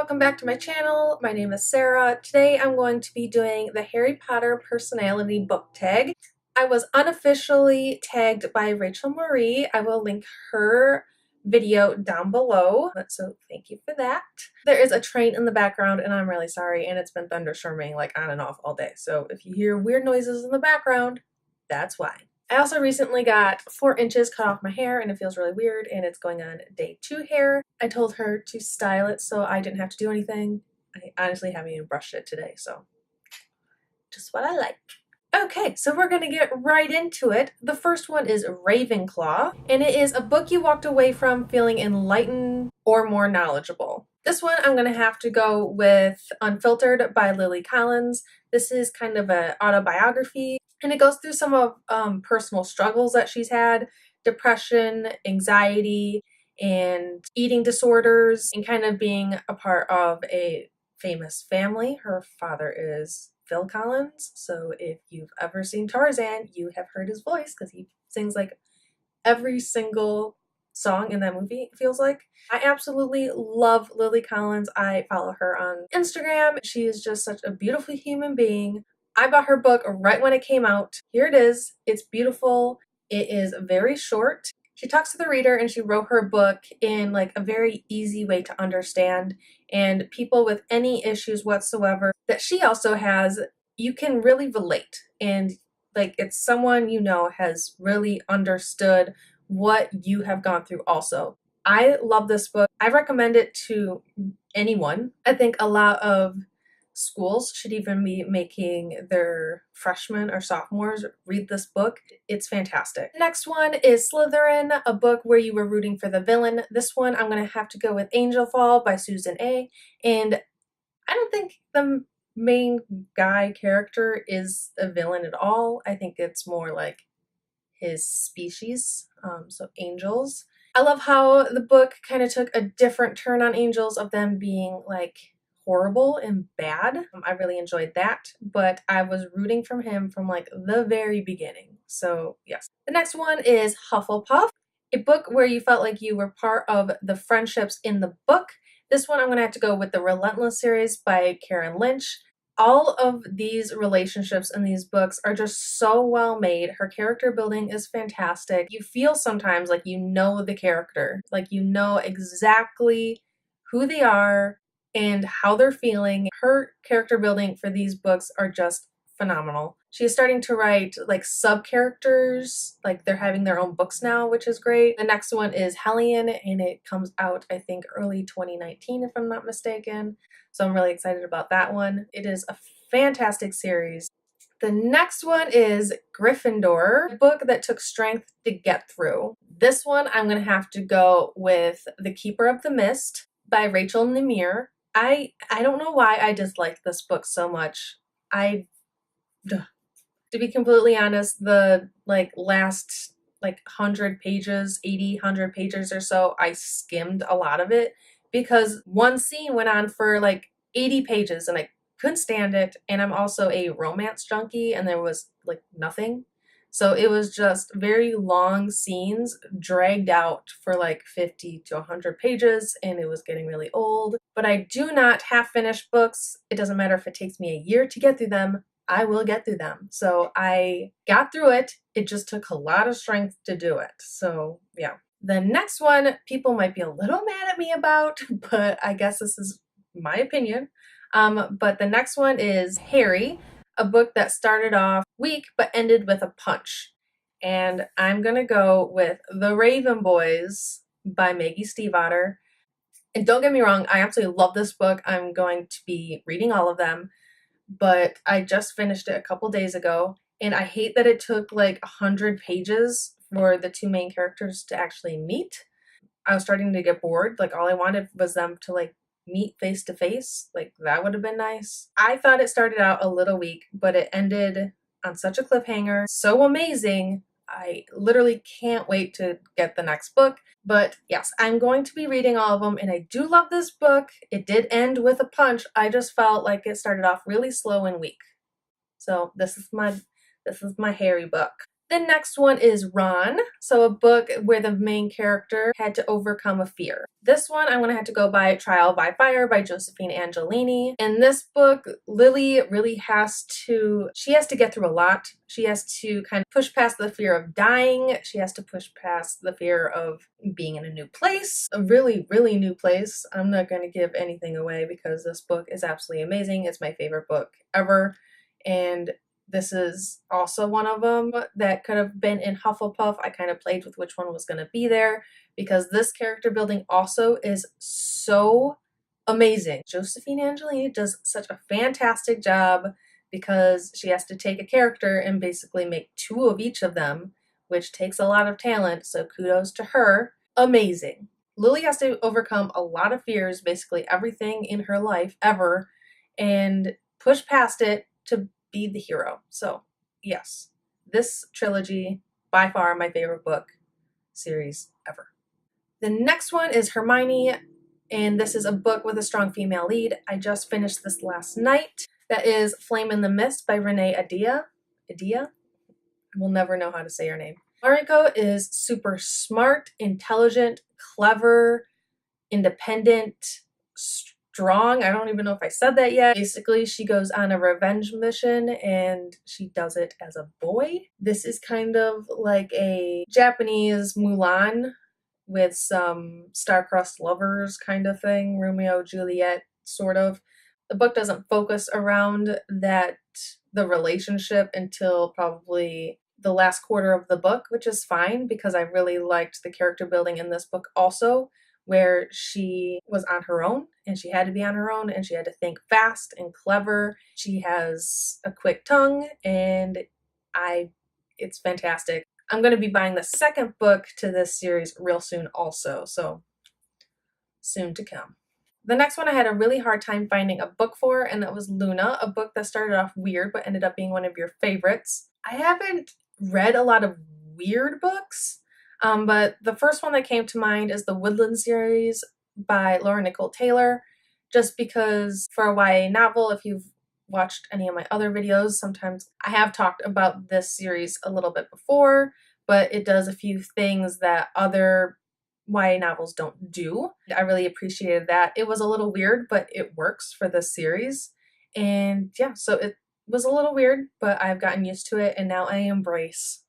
welcome back to my channel. My name is Sarah. Today I'm going to be doing the Harry Potter personality book tag. I was unofficially tagged by Rachael Marie. I will link her video down below, so thank you for that. There is a train in the background and I'm really sorry, and it's been thunderstorming like on and off all day, so if you hear weird noises in the background, that's why. I also recently got 4 inches cut off my hair and it feels really weird, and it's going on day 2 hair. I told her to style it so I didn't have to do anything. I honestly haven't even brushed it today, so just what I like. Okay, so we're gonna get right into it. The first one is Ravenclaw, and it is a book you walked away from feeling enlightened or more knowledgeable. This one I'm gonna have to go with Unfiltered by Lily Collins. This is kind of an autobiography, and it goes through some of personal struggles that she's had, depression, anxiety, and eating disorders, and kind of being a part of a famous family. Her father is Phil Collins, so if you've ever seen Tarzan, you have heard his voice because he sings like every single song in that movie, it feels like. I absolutely love Lily Collins. I follow her on Instagram. She is just such a beautiful human being. I bought her book right when it came out. Here it is. It's beautiful. It is very short. She talks to the reader and she wrote her book in like a very easy way to understand, and people with any issues whatsoever that she also has, you can really relate, and like it's someone you know has really understood what you have gone through also. I love this book. I recommend it to anyone. I think a lot of schools should even be making their freshmen or sophomores read this book. It's fantastic. Next one is Slytherin, a book where you were rooting for the villain. This one I'm going to have to go with Angelfall by Susan A. And I don't think the main guy character is a villain at all. I think it's more like his species, so angels. I love how the book kind of took a different turn on angels, of them being like horrible and bad. I really enjoyed that, but I was rooting for him from like the very beginning. So yes. The next one is Hufflepuff, a book where you felt like you were part of the friendships in the book. This one I'm going to have to go with the Relentless series by Keira and Lynch. All of these relationships in these books are just so well made. Her character building is fantastic. You feel sometimes like you know the character, like you know exactly who they are and how they're feeling. Her character building for these books are just phenomenal. She is starting to write like sub-characters, like they're having their own books now, which is great. The next one is Hellion, and it comes out I think early 2019 if I'm not mistaken. So I'm really excited about that one. It is a fantastic series. The next one is Gryffindor, a book that took strength to get through. This one I'm going to have to go with The Keeper of the Mist by Rachael Neumeier. I don't know why I dislike this book so much. To be completely honest, the last 100 pages, 80, 100 pages or so, I skimmed a lot of it because one scene went on for like 80 pages and I couldn't stand it. And I'm also a romance junkie and there was like nothing. So it was just very long scenes dragged out for like 50 to 100 pages, and it was getting really old. But I do not half finish books. It doesn't matter if it takes me a year to get through them. I will get through them. So I got through it. It just took a lot of strength to do it. So yeah. The next one, people might be a little mad at me about, but I guess this is my opinion. But the next one is Harry, a book that started off weak but ended with a punch. And I'm going to go with The Raven Boys by Maggie Stiefvater. And don't get me wrong, I absolutely love this book. I'm going to be reading all of them, but I just finished it a couple days ago, and I hate that it took like 100 pages for the 2 main characters to actually meet. I was starting to get bored. Like all I wanted was them to like meet face to face. Like that would have been nice. I thought it started out a little weak, but it ended on such a cliffhanger. So amazing. I literally can't wait to get the next book. But yes, I'm going to be reading all of them, and I do love this book. It did end with a punch. I just felt like it started off really slow and weak. So this is my Harry book. The next one is Ron, so a book where the main character had to overcome a fear. This one I'm going to have to go by Trial by Fire by Josephine Angelini. In this book, Lily really she has to get through a lot. She has to kind of push past the fear of dying. She has to push past the fear of being in a new place, a really, really new place. I'm not going to give anything away because this book is absolutely amazing. It's my favorite book ever. And this is also one of them that could have been in Hufflepuff. I kind of played with which one was going to be there because this character building also is so amazing. Josephine Angelini does such a fantastic job because she has to take a character and basically make two of each of them, which takes a lot of talent, so kudos to her. Amazing. Lily has to overcome a lot of fears, basically everything in her life ever, and push past it to be the hero. So yes, this trilogy, by far my favorite book series ever. The next one is Hermione, and this is a book with a strong female lead. I just finished this last night. That is Flame in the Mist by Renee Ahdieh. Ahdieh? I will never know how to say her name. Mariko is super smart, intelligent, clever, independent, strong. I don't even know if I said that yet. Basically, she goes on a revenge mission and she does it as a boy. This is kind of like a Japanese Mulan with some star-crossed lovers kind of thing, Romeo, Juliet, sort of. The book doesn't focus around the relationship until probably the last quarter of the book, which is fine because I really liked the character building in this book also, where she was on her own and she had to be on her own and she had to think fast and clever. She has a quick tongue and it's fantastic. I'm going to be buying the second book to this series real soon also, so soon to come. The next one I had a really hard time finding a book for, and that was Luna, a book that started off weird but ended up being one of your favorites. I haven't read a lot of weird books, but the first one that came to mind is the Woodlands series by Laura Nicole Taylor, just because for a YA novel, if you've watched any of my other videos, sometimes I have talked about this series a little bit before, but it does a few things that other YA novels don't do. I really appreciated that. It was a little weird, but it works for this series. And yeah, so it was a little weird, but I've gotten used to it, and now I embrace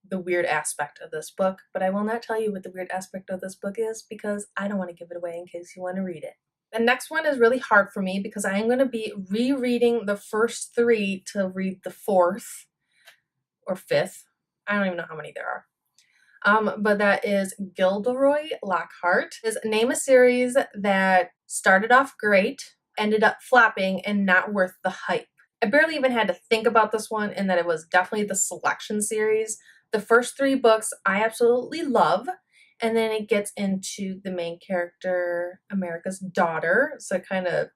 the weird aspect of this book. But I will not tell you what the weird aspect of this book is because I don't want to give it away in case you want to read it. The next one is really hard for me because I am going to be rereading the first three to read the fourth or fifth. I don't even know how many there are. But that is Gilderoy Lockhart. Name a series that started off great, ended up flopping, and not worth the hype. I barely even had to think about this one, in that it was definitely the Selection series. The first three books I absolutely love, and then it gets into the main character, America's daughter, so it kind of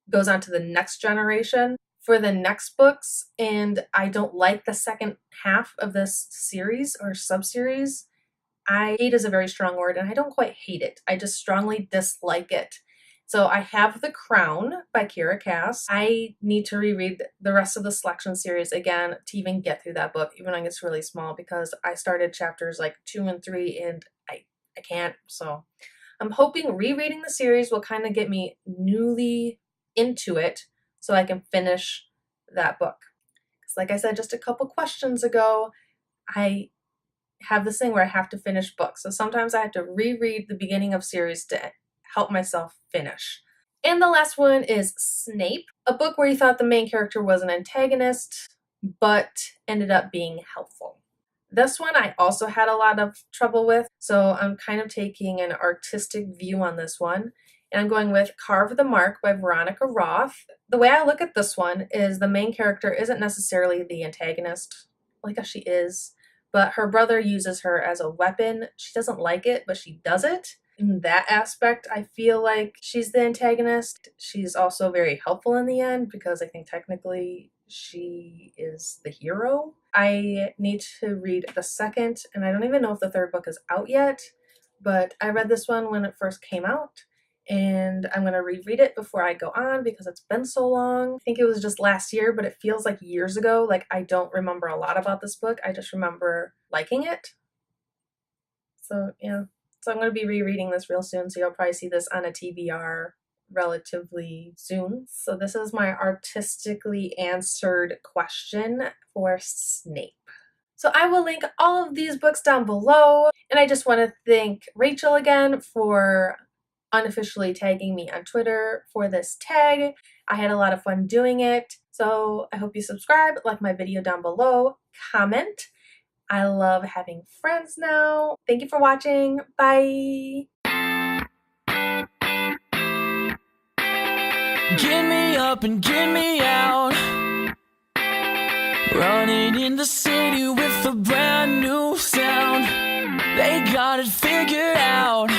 goes on to the next generation for the next books, and I don't like the second half of this series or sub-series. Hate is a very strong word, and I don't quite hate it. I just strongly dislike it. So I have The Crown by Keira Cass. I need to reread the rest of the Selection series again to even get through that book, even though it's really small, because I started chapters like 2 and 3 and I can't. So I'm hoping rereading the series will kind of get me newly into it so I can finish that book. Because like I said just a couple questions ago, I have this thing where I have to finish books. So sometimes I have to reread the beginning of series to help myself finish. And the last one is Snape, a book where you thought the main character was an antagonist, but ended up being helpful. This one I also had a lot of trouble with, so I'm kind of taking an artistic view on this one. And I'm going with Carve the Mark by Veronica Roth. The way I look at this one is the main character isn't necessarily the antagonist, like she is, but her brother uses her as a weapon. She doesn't like it, but she does it. In that aspect, I feel like she's the antagonist. She's also very helpful in the end because I think technically she is the hero. I need to read the second, and I don't even know if the third book is out yet, but I read this one when it first came out, and I'm going to reread it before I go on because it's been so long. I think it was just last year, but it feels like years ago. Like, I don't remember a lot about this book. I just remember liking it. So, yeah. So I'm going to be rereading this real soon, so you'll probably see this on a TBR relatively soon. So this is my artistically answered question for Snape. So I will link all of these books down below, and I just want to thank Rachael again for unofficially tagging me on Twitter for this tag. I had a lot of fun doing it, so I hope you subscribe, like my video down below, comment. I love having friends now. Thank you for watching. Bye! Get me up and get me out. Running in the city with a brand new sound. They got it figured out.